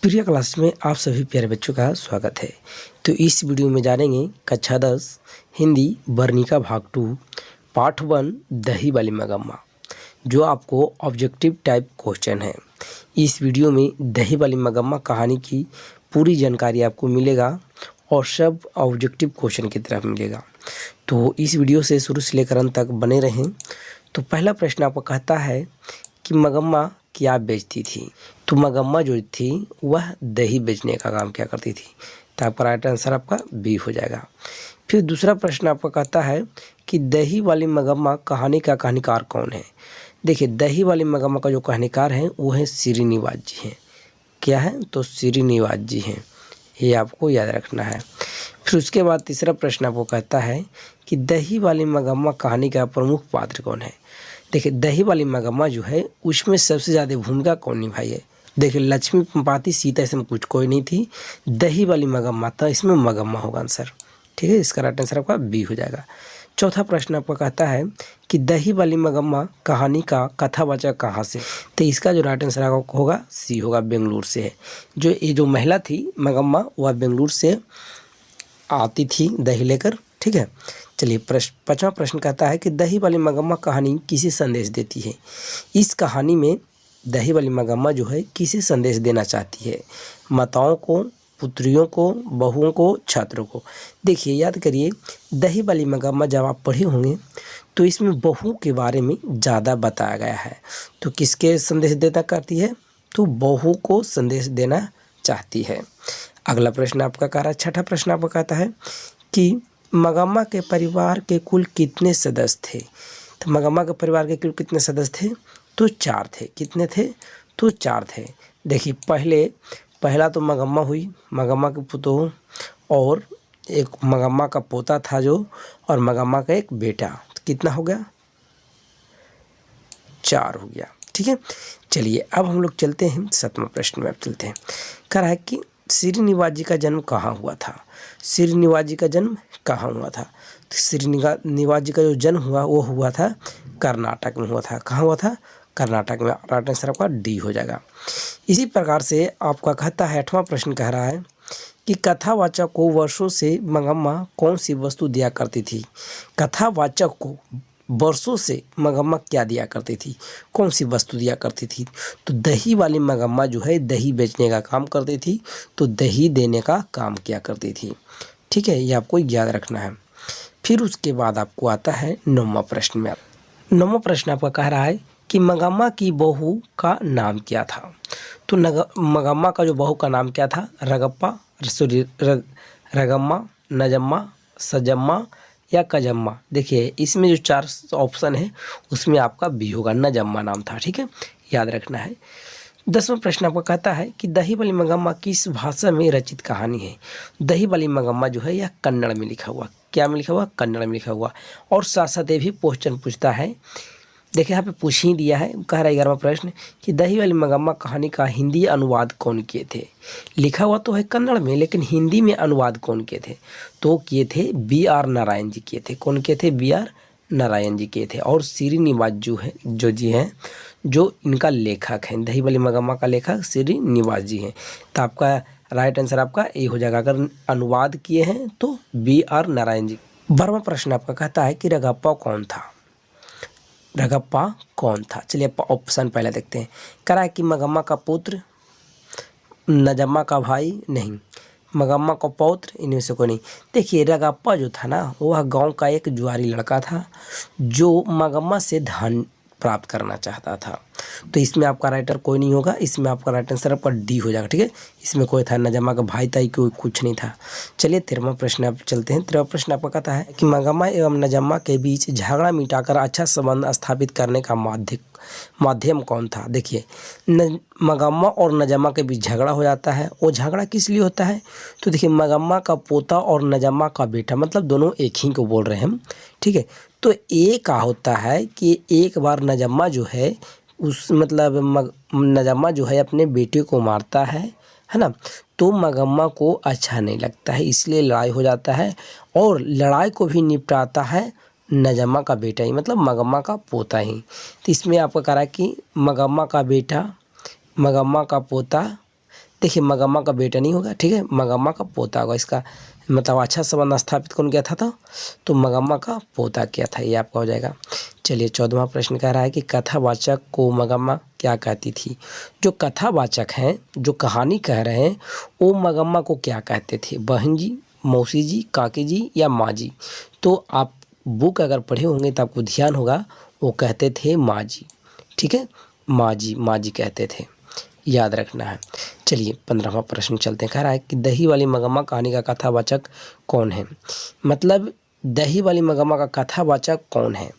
प्रिय क्लास में आप सभी प्यारे बच्चों का स्वागत है। तो इस वीडियो में जानेंगे कक्षा 10 हिंदी वर्णिका भाग 2 पाठ 1 दही वाली मगम्मा, जो आपको ऑब्जेक्टिव टाइप क्वेश्चन है। इस वीडियो में दही वाली मगम्मा कहानी की पूरी जानकारी आपको मिलेगा और सब ऑब्जेक्टिव क्वेश्चन की तरफ मिलेगा। तो इस वीडियो से शुरू से लेकर अंत तक बने रहें। तो पहला प्रश्न आपको कहता है कि मगम्मा क्या बेचती थी। तो मगम्मा जो थी वह दही बेचने का काम क्या करती थी। तो आपका राइट आंसर आपका बी हो जाएगा। फिर दूसरा प्रश्न आपका कहता है कि दही वाली मगम्मा कहानी का कहानीकार कौन है। देखिए, दही वाली मगम्मा का जो कहानीकार है वो है श्रीनिवास जी हैं। क्या है? तो श्रीनिवास जी हैं, ये आपको याद रखना है। फिर उसके बाद तीसरा प्रश्न आपको कहता है कि दही वाली मगम्मा कहानी का प्रमुख पात्र कौन है। देखिए, दही वाली मगम्मा जो है उसमें सबसे ज़्यादा भूमिका कौन निभाई है। देखिए, लक्ष्मी पाती सीता इसमें कुछ कोई नहीं थी, दही वाली मगम्मा था, इसमें मगम्मा होगा आंसर। ठीक है, इसका राइट आंसर आपका बी हो जाएगा। चौथा प्रश्न आपका कहता है कि दही वाली मगम्मा कहानी का कथावाचक कहाँ से। तो इसका जो राइट आंसर होगा सी होगा, बेंगलुरु से है। जो महिला थी मगम्मा वह बेंगलुरु से आती थी दही लेकर। ठीक है, चलिए पांचवा प्रश्न कहता है कि दही वाली मगम्मा कहानी किसे संदेश देती है। इस कहानी में दही वाली मगम्मा जो है किसे संदेश देना चाहती है। माताओं को, पुत्रियों को, बहुओं को, छात्रों को। देखिए, याद करिए, दही वाली मगम्मा जब आप पढ़े होंगे तो इसमें बहू के बारे में ज़्यादा बताया गया है। तो किसके संदेश देना करती है, तो बहू को संदेश देना चाहती है। अगला प्रश्न आपका कह रहा है, छठा प्रश्न आपका कहता है कि मगम्मा के परिवार के कुल कितने सदस्य थे। तो मगम्मा के परिवार के कुल कितने सदस्य थे, तो 4 थे। कितने थे, तो 4 थे। देखिए, पहला तो मगम्मा हुई, मगम्मा के पुतोह, और एक मगम्मा का पोता था जो, और मगम्मा का एक बेटा। तो कितना हो गया, 4 हो गया। ठीक है, चलिए अब हम लोग चलते हैं 7वां प्रश्न में। अब चलते हैं, कह रहा है कि श्रीनिवास जी का जन्म कहाँ हुआ था। श्रीनिवास जी का जन्म कहाँ हुआ था। तो श्रीनिवास जी का जो जन्म हुआ वो हुआ था कर्नाटक में हुआ था। कहाँ हुआ था, कर्नाटक में। राइट आंसर आपका डी हो जाएगा। इसी प्रकार से आपका कहता है 8वां प्रश्न कह रहा है कि कथावाचक को वर्षों से मगम्मा कौन सी वस्तु दिया करती थी। कथावाचक को वर्षों से मगम्मा क्या दिया करती थी, कौन सी वस्तु दिया करती थी। तो दही वाली मगम्मा जो है दही बेचने का काम करती थी, तो दही देने का काम किया करती थी। ठीक है, ये आपको याद रखना है। फिर उसके बाद आपको आता है 9वां प्रश्न में। 9वां प्रश्न आपका कह रहा है कि मगम्मा की बहू का नाम क्या था। तो मगम्मा का जो बहू का नाम क्या था, रगम्मा, नजम्मा, सजम्मा या कजम्मा। देखिए, इसमें जो 4 ऑप्शन है उसमें आपका बी होगा, नजम्मा नाम था। ठीक है, याद रखना है। 10वां प्रश्न आपका कहता है कि दही वाली मगम्मा किस भाषा में रचित कहानी है। दही वाली मगम्मा जो है यह कन्नड़ में लिखा हुआ। क्या में लिखा हुआ, कन्नड़ में लिखा हुआ। और साथ साथ ये भी क्वेश्चन पूछता है। देखिए, यहाँ पे पूछ ही दिया है। कह रहा है 11वां प्रश्न कि दही वाली मगम्मा कहानी का हिंदी अनुवाद कौन किए थे। लिखा हुआ तो है कन्नड़ में, लेकिन हिंदी में अनुवाद कौन किए थे, तो किए थे B.R. नारायण जी किए थे। कौन किए थे, B.R. नारायण जी किए थे। और श्रीनिवास जी हैं जो इनका लेखक हैं, दही वाली मगम्मा का लेखक श्रीनिवास जी हैं। तो आपका राइट आंसर आपका ए हो जाएगा। अगर अनुवाद किए हैं तो B.R. नारायण जी। 12वां प्रश्न आपका कहता है कि रगप्पा कौन था। रगप्पा कौन था, चलिए ऑप्शन पहले देखते हैं। कह रहा है कि मगम्मा का पुत्र, नजम्मा का भाई, नहीं, मगम्मा का पौत्र, इनमें से कोई नहीं। देखिए, रगप्पा जो था ना वह गांव का एक जुआरी लड़का था जो मगम्मा से धन प्राप्त करना चाहता था। तो इसमें आपका राइटर कोई नहीं होगा, इसमें आपका राइट आंसर आपका डी हो जाएगा। ठीक है, इसमें कोई था नजम्मा का भाई था, कोई कुछ नहीं था। चलिए 13वां प्रश्न आप चलते हैं। 13वां प्रश्न आपका कहता है कि मगम्मा एवं नजम्मा के बीच झगड़ा मिटाकर अच्छा संबंध स्थापित करने का माध्यम कौन था। देखिए, मगम्मा और नजम्मा के बीच झगड़ा हो जाता है। वो झगड़ा किस लिए होता है, तो देखिए, मगम्मा का पोता और नजम्मा का बेटा, मतलब दोनों एक ही को बोल रहे हैं हम। ठीक है, तो एक का होता है कि एक बार नजम्मा जो है नजम्मा जो है अपने बेटे को मारता है ना। तो मगम्मा को अच्छा नहीं लगता है, इसलिए लड़ाई हो जाता है। और लड़ाई को भी निपटाता है नजम्मा का बेटा ही, मतलब मगम्मा का पोता ही। तो इसमें आपका कह रहा है कि मगम्मा का बेटा, मगम्मा का पोता देखिए मगम्मा का बेटा नहीं होगा, ठीक है, मगम्मा का पोता होगा। इसका मतलब अच्छा संबंध स्थापित कौन किया था तो मगम्मा का पोता किया था, ये आपका हो जाएगा। चलिए 14वां प्रश्न कह रहा है कि कथावाचक को मगम्मा क्या कहती थी। जो कथावाचक हैं, जो कहानी कह रहे हैं, वो मगम्मा को क्या कहते थे, बहन जी, मौसी जी, काकी जी या माँ जी। तो आप बुक अगर पढ़े होंगे तो आपको ध्यान होगा, वो कहते थे माँ जी, ठीक है, माँ जी कहते थे, याद रखना है। चलिए 15वां प्रश्न चलते हैं। कह रहा है कि दही वाली मगम्मा कहानी का कथावाचक कौन है। मतलब दही वाली मगम्मा का कथावाचक कौन है,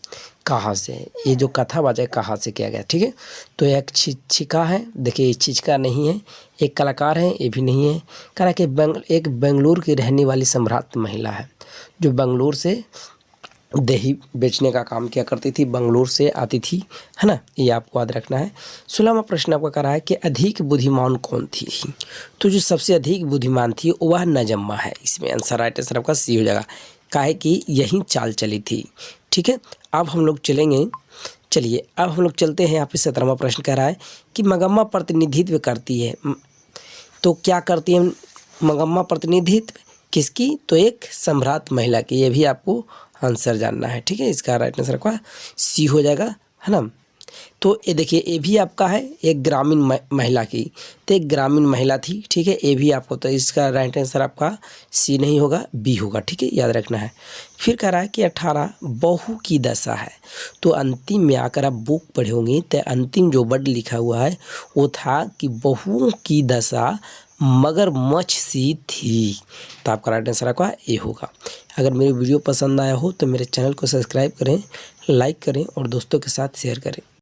कहाँ से, ये जो कथावाचक कहाँ से किया गया, ठीक है। तो एक छिका है, देखिए ये छिचका नहीं है, एक कलाकार है, ये भी नहीं है। कह रहा है कि एक बेंगलुरु की रहने वाली सम्राट महिला है, जो बेंगलुरु से दही बेचने का काम किया करती थी, बंगलोर से आती थी, है ना, ये आपको याद रखना है। 16वां प्रश्न आपका कह रहा है कि अधिक बुद्धिमान कौन थी। तो जो सबसे अधिक बुद्धिमान थी वह नजम्मा है। इसमें आंसर राइट आंसर आपका सी हो जाएगा, काहे कि यही चाल चली थी, ठीक है। अब हम लोग चलेंगे, चलिए अब हम लोग चलते हैं। यहाँ पे 17वां प्रश्न कह रहा है कि मगम्मा प्रतिनिधित्व करती है, तो क्या करती है मगम्मा प्रतिनिधित्व किसकी, तो एक सम्राट महिला की। ये भी आपको आंसर जानना है, ठीक है। इसका राइट आंसर आपका सी हो जाएगा, है ना। तो ये देखिए ये भी आपका है एक ग्रामीण महिला की, तो एक ग्रामीण महिला थी, ठीक है, ये भी आपको, तो इसका राइट आंसर आपका सी नहीं होगा, बी होगा, ठीक है, याद रखना है। फिर कह रहा है कि 18 बहू की दशा है। तो अंतिम में आकर आप बुक पढ़े होंगे तो अंतिम जो वर्ड लिखा हुआ है वो था कि बहुओं की दशा मगरमच्छ सी थी। तो आपका राइट आंसर आपका ए होगा। अगर मेरी वीडियो पसंद आया हो तो मेरे चैनल को सब्सक्राइब करें, लाइक करें और दोस्तों के साथ शेयर करें।